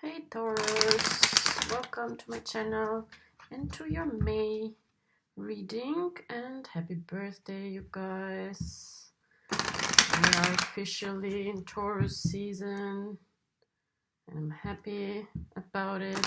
Hey Taurus, welcome to my channel and to your May reading, and happy birthday you guys. We are officially in Taurus season and I'm happy about it.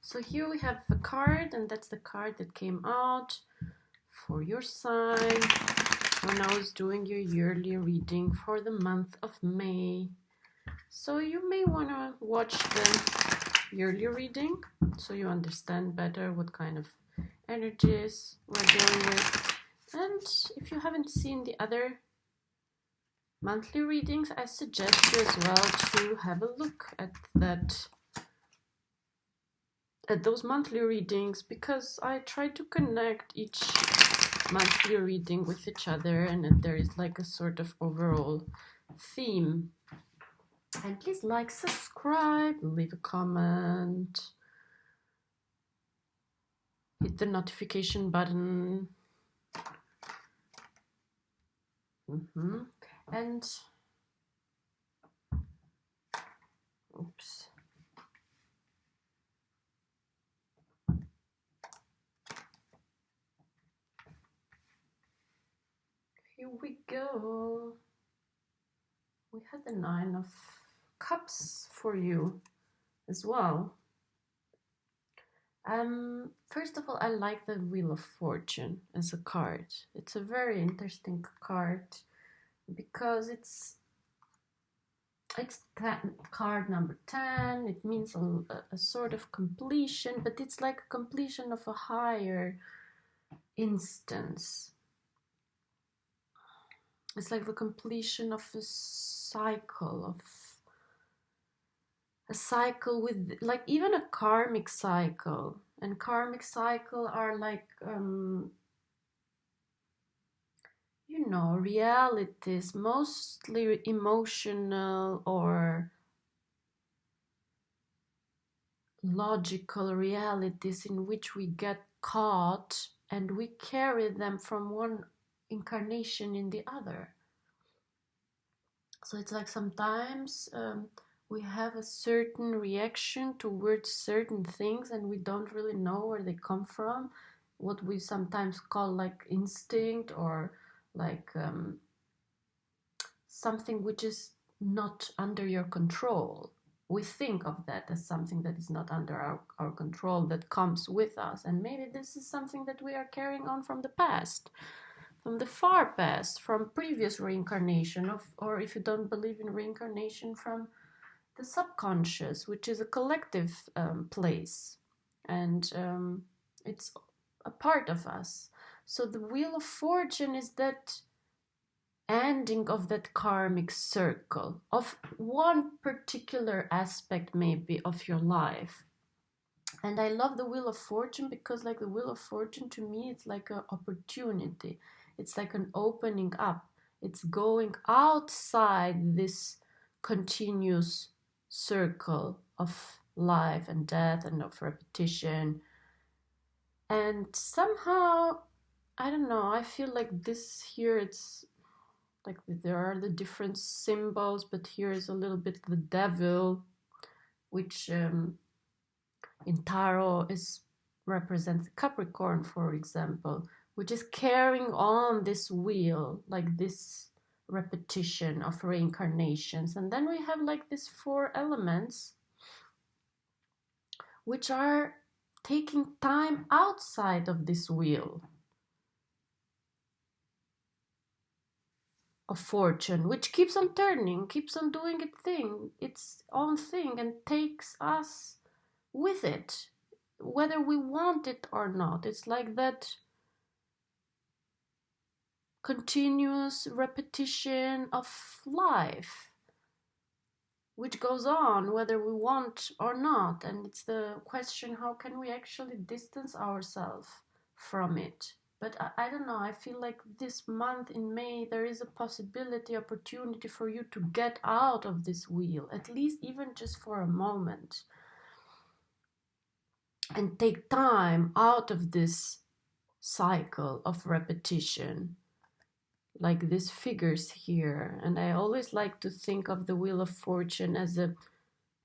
So here we have a card, and that's the card that came out for your sign when I was doing your yearly reading for the month of May. So you may want to watch the yearly reading so you understand better what kind of energies we're dealing with. And if you haven't seen the other monthly readings, I suggest you as well to have a look at those monthly readings, because I try to connect each monthly reading with each other, and there is like a sort of overall theme. And please like, subscribe, leave a comment, hit the notification button. And oops. Here we go. We had the 9 of Cups for you as well. First of all, I like the Wheel of Fortune as a card. It's a very interesting card because it's card number 10. It means a sort of completion, but it's like a completion of a higher instance. It's like the completion of a cycle with, like, even a karmic cycle. And karmic cycle are like, you know, realities, mostly emotional or logical realities in which we get caught and we carry them from one incarnation in the other. So it's like sometimes we have a certain reaction towards certain things and we don't really know where they come from, what we sometimes call like instinct, or like something which is not under your control. We think of that as something that is not under our control, that comes with us, and maybe this is something that we are carrying on from the past, from the far past, from previous reincarnation, or if you don't believe in reincarnation, from the subconscious, which is a collective place, and it's a part of us. So the Wheel of Fortune is that ending of that karmic circle of one particular aspect maybe of your life. And I love the Wheel of Fortune because, like, the Wheel of Fortune to me, it's like an opportunity. It's like an opening up. It's going outside this continuous circle of life and death and of repetition. And somehow, I don't know, I feel like this here, it's like there are the different symbols, but here is a little bit the devil, which in tarot represents Capricorn, for example, which is carrying on this wheel, like this repetition of reincarnations. And then we have like these 4 elements which are taking time outside of this wheel of fortune, which keeps on turning, keeps on doing its own thing, and takes us with it, whether we want it or not. It's like that continuous repetition of life, which goes on whether we want or not. And it's the question, how can we actually distance ourselves from it? But I don't know, I feel like this month in May, there is a possibility, opportunity for you to get out of this wheel, at least even just for a moment, and take time out of this cycle of repetition, like these figures here. And I always like to think of the Wheel of Fortune as a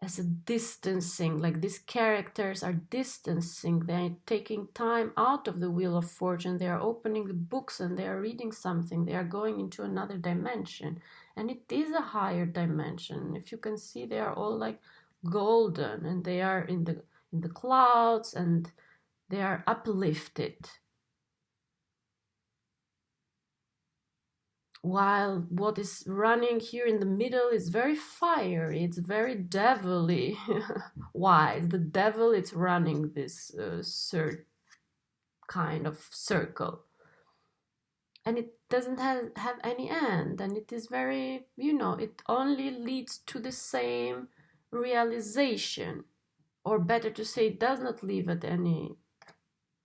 as a distancing, like these characters are distancing, they're taking time out of the Wheel of Fortune, they are opening the books and they are reading something, they are going into another dimension, and it is a higher dimension. If you can see, they are all like golden, and they are in the clouds, and they are uplifted. While what is running here in the middle is very fiery, it's very devilly. Why? The devil is running this kind of circle. And it doesn't have any end. And it is very, it only leads to the same realization. Or better to say, it does not leave at any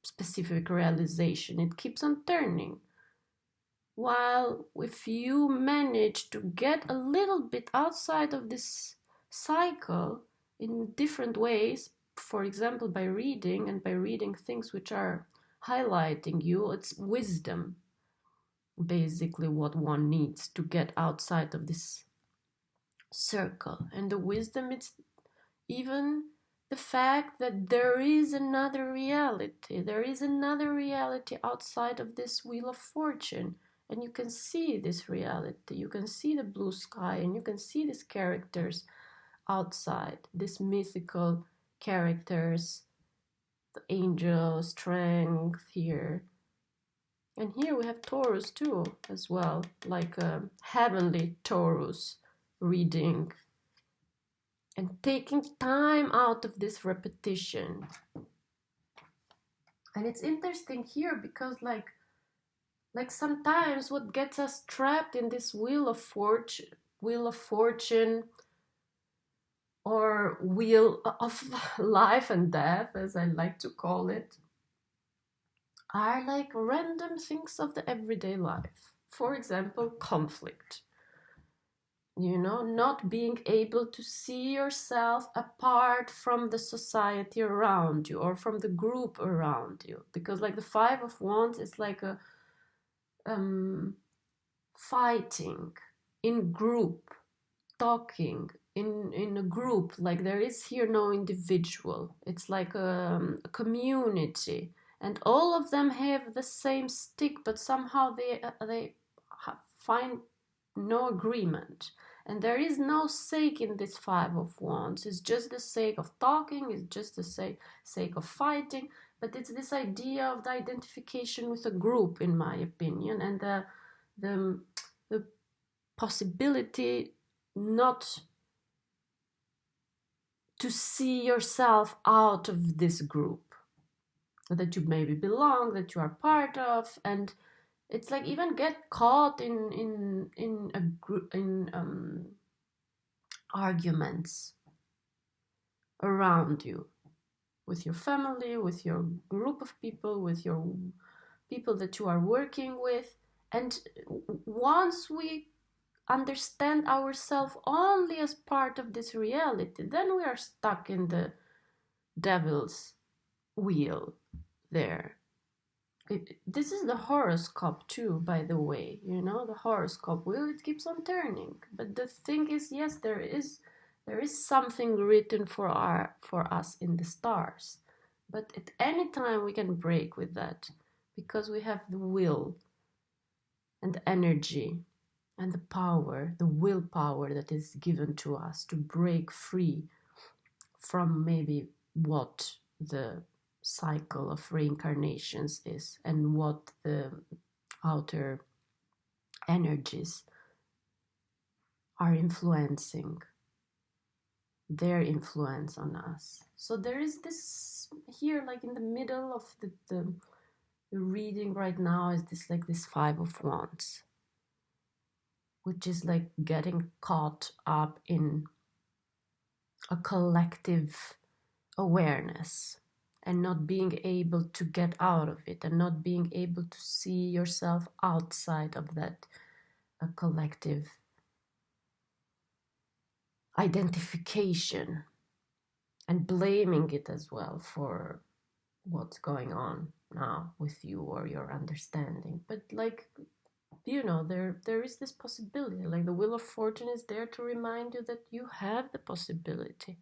specific realization. It keeps on turning. While if you manage to get a little bit outside of this cycle in different ways, for example by reading, and by reading things which are highlighting you, it's wisdom basically what one needs to get outside of this circle. And the wisdom, it's even the fact that there is another reality, outside of this Wheel of Fortune. And you can see this reality, you can see the blue sky, and you can see these characters outside, these mythical characters, the angel, strength here. And here we have Taurus too, as well, like a heavenly Taurus reading. And taking time out of this repetition. And it's interesting here because like sometimes what gets us trapped in this wheel of fortune, or wheel of life and death, as I like to call it, are like random things of the everyday life. For example, conflict. Not being able to see yourself apart from the society around you or from the group around you. Because like the Five of Wands is like a fighting in group, talking in a group. Like there is here no individual. It's like a community. And all of them have the same stick, but somehow they find no agreement. And there is no sake in this Five of Wands. It's just the sake of talking, it's just the sake of fighting, but it's this idea of the identification with a group, in my opinion, and the possibility not to see yourself out of this group that you maybe belong, that you are part of. And it's like even get caught in arguments around you, with your family, with your group of people, with your people that you are working with. And once we understand ourselves only as part of this reality, then we are stuck in the devil's wheel there. This is the horoscope too, by the way. The horoscope wheel, it keeps on turning. But the thing is, yes, there is something written for us in the stars. But at any time we can break with that, because we have the will and the energy and the power, the willpower that is given to us to break free from maybe what the cycle of reincarnations is, and what the outer energies are influencing, their influence on us. So there is this here, like in the middle of the reading right now, is this Five of Wands, which is like getting caught up in a collective awareness and not being able to get out of it, and not being able to see yourself outside of that collective identification, and blaming it as well for what's going on now with you or your understanding. But like there is this possibility. Like the Wheel of Fortune is there to remind you that you have the possibility.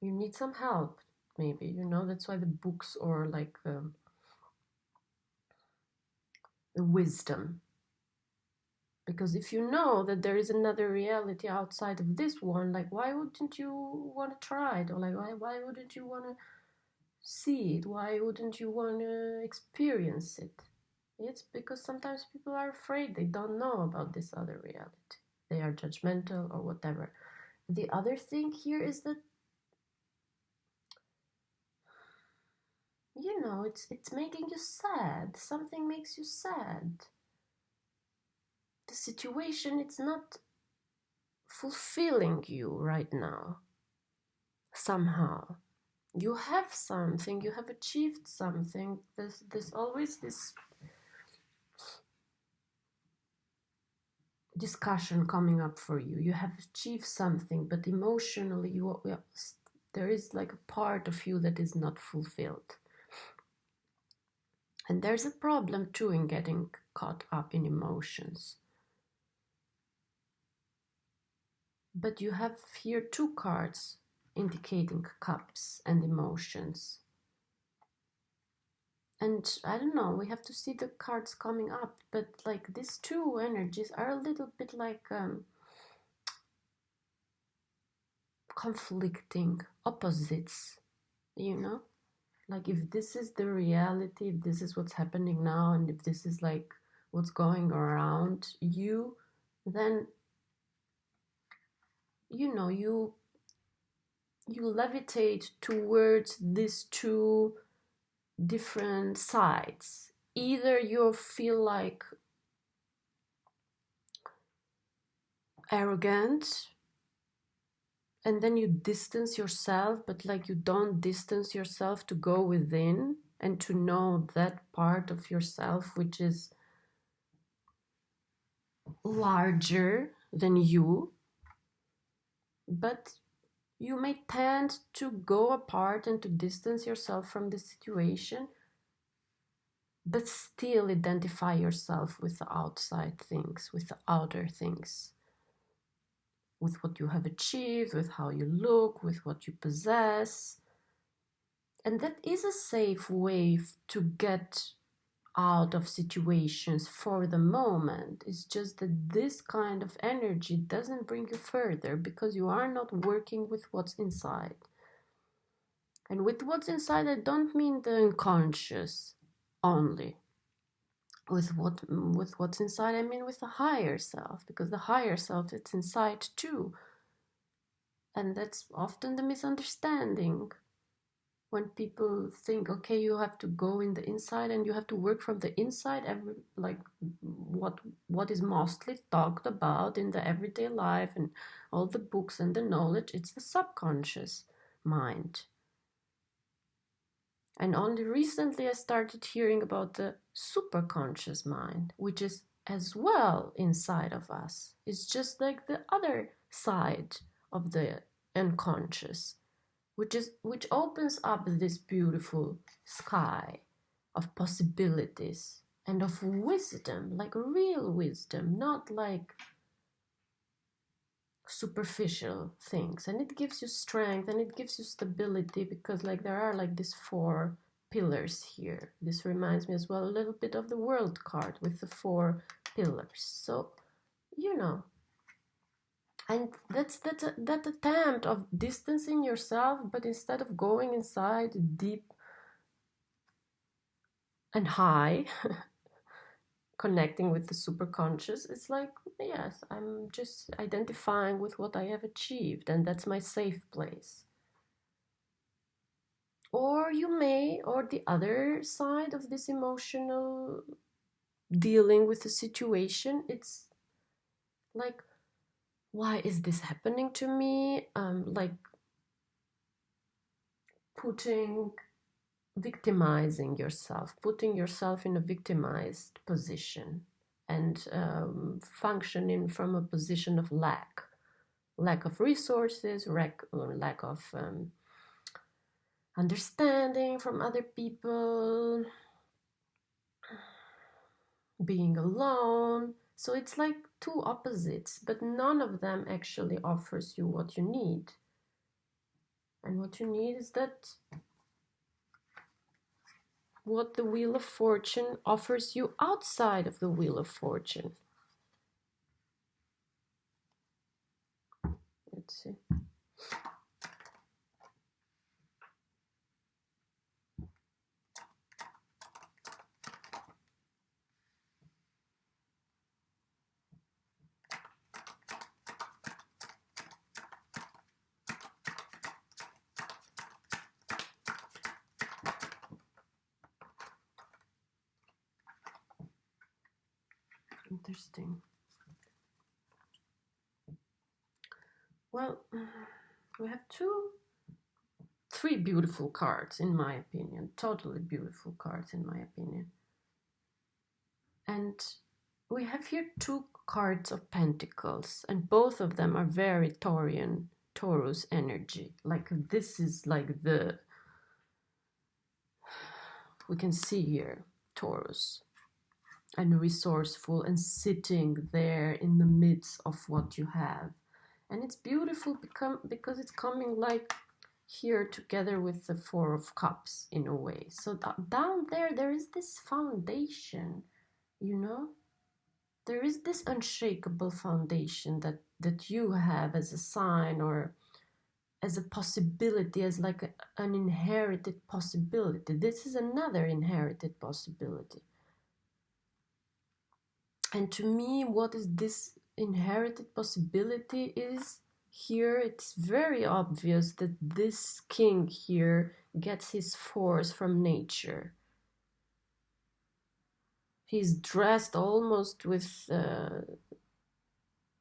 You need some help, maybe. That's why the books, or like the wisdom. Because if you know that there is another reality outside of this one, like, why wouldn't you want to try it? Or like, why wouldn't you want to see it? Why wouldn't you want to experience it? It's because sometimes people are afraid. They don't know about this other reality. They are judgmental or whatever. The other thing here is that, it's making you sad. Something makes you sad. The situation, it's not fulfilling you right now. Somehow. You have something, you have achieved something. There's always this discussion coming up for you. You have achieved something, but emotionally there is like a part of you that is not fulfilled. And there's a problem too in getting caught up in emotions. But you have here two cards indicating cups and emotions. And I don't know, we have to see the cards coming up, but like these two energies are a little bit like conflicting opposites, like if this is the reality, if this is what's happening now, and if this is like what's going around you, then you levitate towards these two different sides. Either you feel like arrogant, and then you distance yourself, but like you don't distance yourself to go within and to know that part of yourself which is larger than you. But you may tend to go apart and to distance yourself from the situation, but still identify yourself with the outside things, with the outer things, with what you have achieved, with how you look, with what you possess. And that is a safe way to get out of situations for the moment. It's just that this kind of energy doesn't bring you further because you are not working with what's inside. And with what's inside, I don't mean the unconscious only. With what's inside, I mean with the higher self, because the higher self, it's inside too. And that's often the misunderstanding. When people think, okay, you have to go in the inside and you have to work from the inside, what is mostly talked about in the everyday life and all the books and the knowledge, it's the subconscious mind. And only recently I started hearing about the superconscious mind, which is as well inside of us. It's just like the other side of the unconscious, which opens up this beautiful sky of possibilities and of wisdom, like real wisdom, not like superficial things. And it gives you strength and it gives you stability, because like there are like these 4 pillars here. This reminds me as well a little bit of the World card with the 4 pillars. So and that attempt of distancing yourself, but instead of going inside deep and high, connecting with the superconscious, it's like, yes, I'm just identifying with what I have achieved, and that's my safe place. Or you may, or the other side of this emotional dealing with the situation, it's like, why is this happening to me? Like victimizing yourself, putting yourself in a victimized position, and functioning from a position of lack of resources, lack of understanding from other people. being alone. So it's like two opposites, but none of them actually offers you what you need. And what you need is that what the Wheel of Fortune offers you outside of the Wheel of Fortune. Let's see. Interesting. Well, we have three beautiful cards, in my opinion. Totally beautiful cards, in my opinion. And we have here two cards of Pentacles, and both of them are very Taurian, Taurus energy. Like this is like the, we can see here, Taurus, and resourceful and sitting there in the midst of what you have. And it's beautiful because it's coming like here together with the Four of Cups in a way. So down there is this foundation, you know? There is this unshakable foundation that you have as a sign or as a possibility, as like an inherited possibility. This is another inherited possibility. And to me, what is this inherited possibility is here, it's very obvious that this king here gets his force from nature. He's dressed almost with,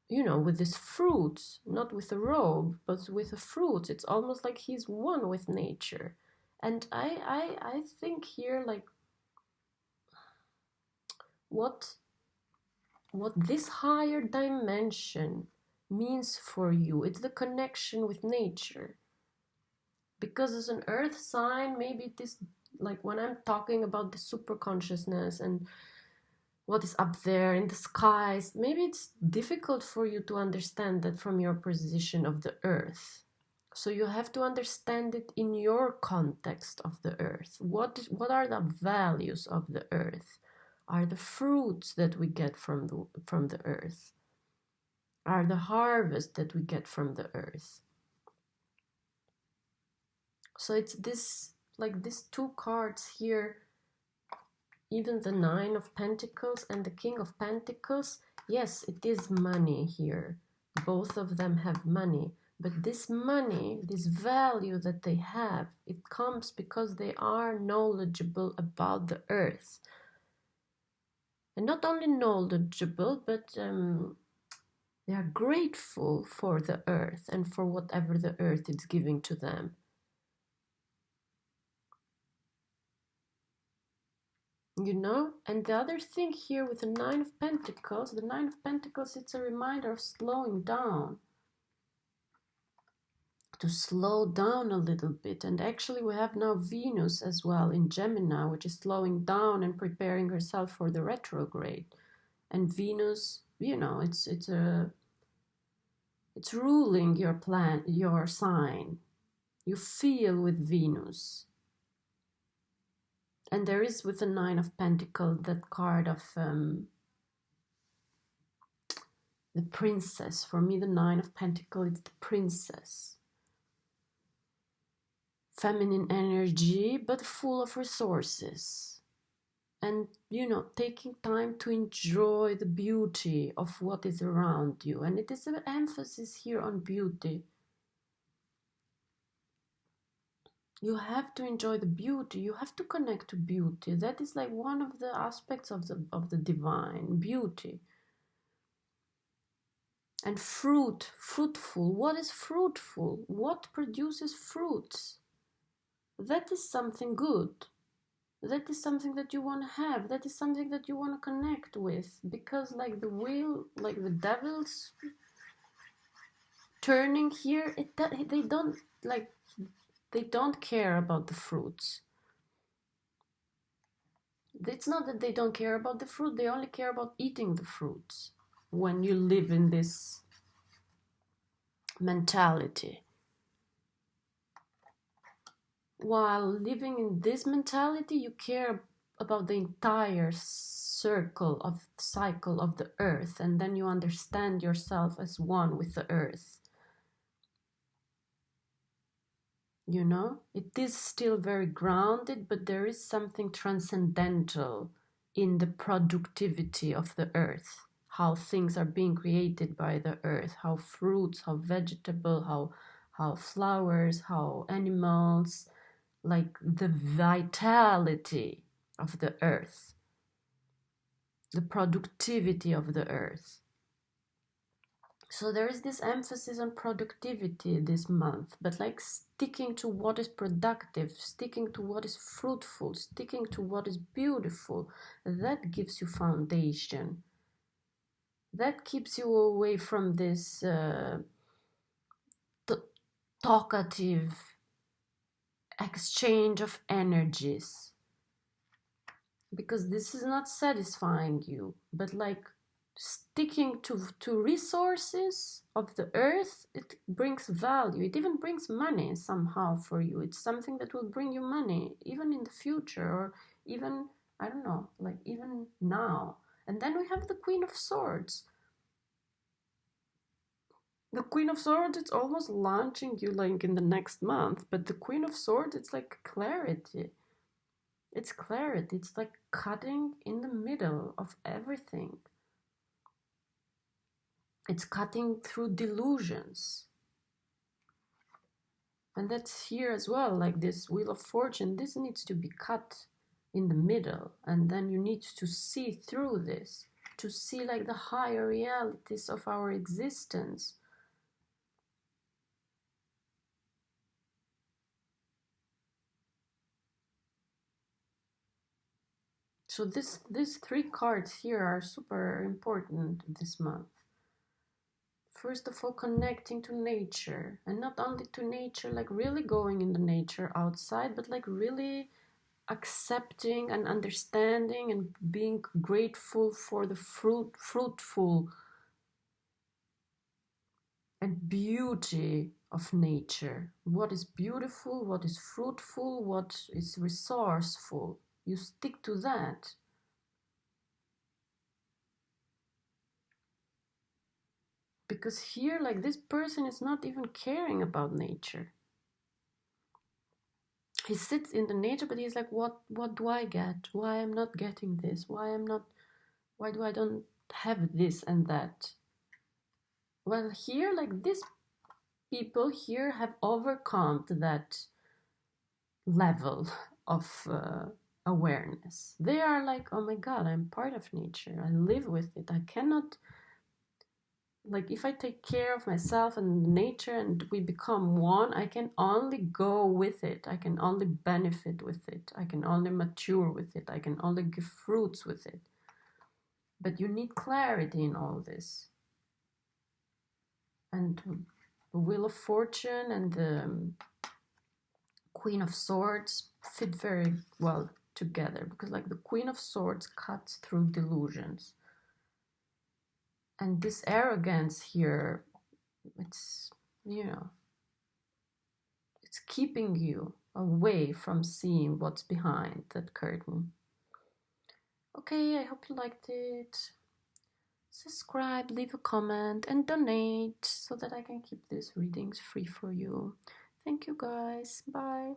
with these fruits, not with a robe, but with a fruit. It's almost like he's one with nature. And I think here, like, what this higher dimension means for you, it's the connection with nature. Because as an earth sign, maybe it is like when I'm talking about the super consciousness and what is up there in the skies, maybe it's difficult for you to understand that from your position of the earth. So you have to understand it in your context of the earth. What are the values of the earth? Are the fruits that we get from the earth? Are the harvest that we get from the earth? So it's this, like these two cards here, even the Nine of Pentacles and the King of Pentacles. Yes, it is money here. Both of them have money. But this money, this value that they have, it comes because they are knowledgeable about the earth. And not only knowledgeable, but they are grateful for the earth and for whatever the earth is giving to them. You know? And the other thing here with the Nine of Pentacles, it's a reminder of slowing down. To slow down a little bit. And actually we have now Venus as well in Gemini, which is slowing down and preparing herself for the retrograde. And Venus, it's ruling your sign. You feel with Venus. And there is with the Nine of Pentacles that card of the princess. For me, the Nine of Pentacles is the princess. Feminine energy, but full of resources. And, taking time to enjoy the beauty of what is around you. And it is an emphasis here on beauty. You have to enjoy the beauty. You have to connect to beauty. That is like one of the aspects of the divine, beauty. And fruitful. What is fruitful? What produces fruits? That is something good. That is something that you want to have. That is something that you want to connect with. Because like the wheel, like the devil's turning here, they don't care about the fruits. It's not that they don't care about the fruit, they only care about eating the fruits when you live in this mentality. While living in this mentality, you care about the entire cycle of the earth, and then you understand yourself as one with the earth. You know, it is still very grounded, but there is something transcendental in the productivity of the earth, how things are being created by the earth, how fruits, how vegetable, how flowers, how animals, like the vitality of the earth, the productivity of the earth. So there is this emphasis on productivity this month, but like sticking to what is productive, sticking to what is fruitful, sticking to what is beautiful, that gives you foundation. That keeps you away from this talkative exchange of energies, because this is not satisfying you, but like sticking to resources of the earth, it brings value. It even brings money somehow for you. It's something that will bring you money even in the future, or even, I don't know, like even now. And then we have the Queen of Swords. The Queen of Swords, it's almost launching you like in the next month, but the Queen of Swords, it's like clarity. It's clarity. It's like cutting in the middle of everything. It's cutting through delusions. And that's here as well, like this Wheel of Fortune. This needs to be cut in the middle. And then you need to see through this, to see like the higher realities of our existence. So these three cards here are super important this month. First of all, connecting to nature, and not only to nature, like really going in the nature outside, but like really accepting and understanding and being grateful for the fruitful and beauty of nature. What is beautiful, what is fruitful, what is resourceful. You stick to that. Because here, like, this person is not even caring about nature. He sits in the nature, but he's like, what do I get? Why I'm not getting this? Why do I don't have this and that? Well, here, like, these people here have overcome that level of awareness. They are like, oh my God, I'm part of nature. I live with it. I cannot, like, if I take care of myself and nature and we become one, I can only go with it. I can only benefit with it. I can only mature with it. I can only give fruits with it. But you need clarity in all this. And the Wheel of Fortune and the Queen of Swords fit very well together, because like the Queen of Swords cuts through delusions. And this arrogance here, it's, you know, it's keeping you away from seeing what's behind that curtain. Okay, I hope you liked it. Subscribe, leave a comment, and donate so that I can keep these readings free for you. Thank you guys. Bye.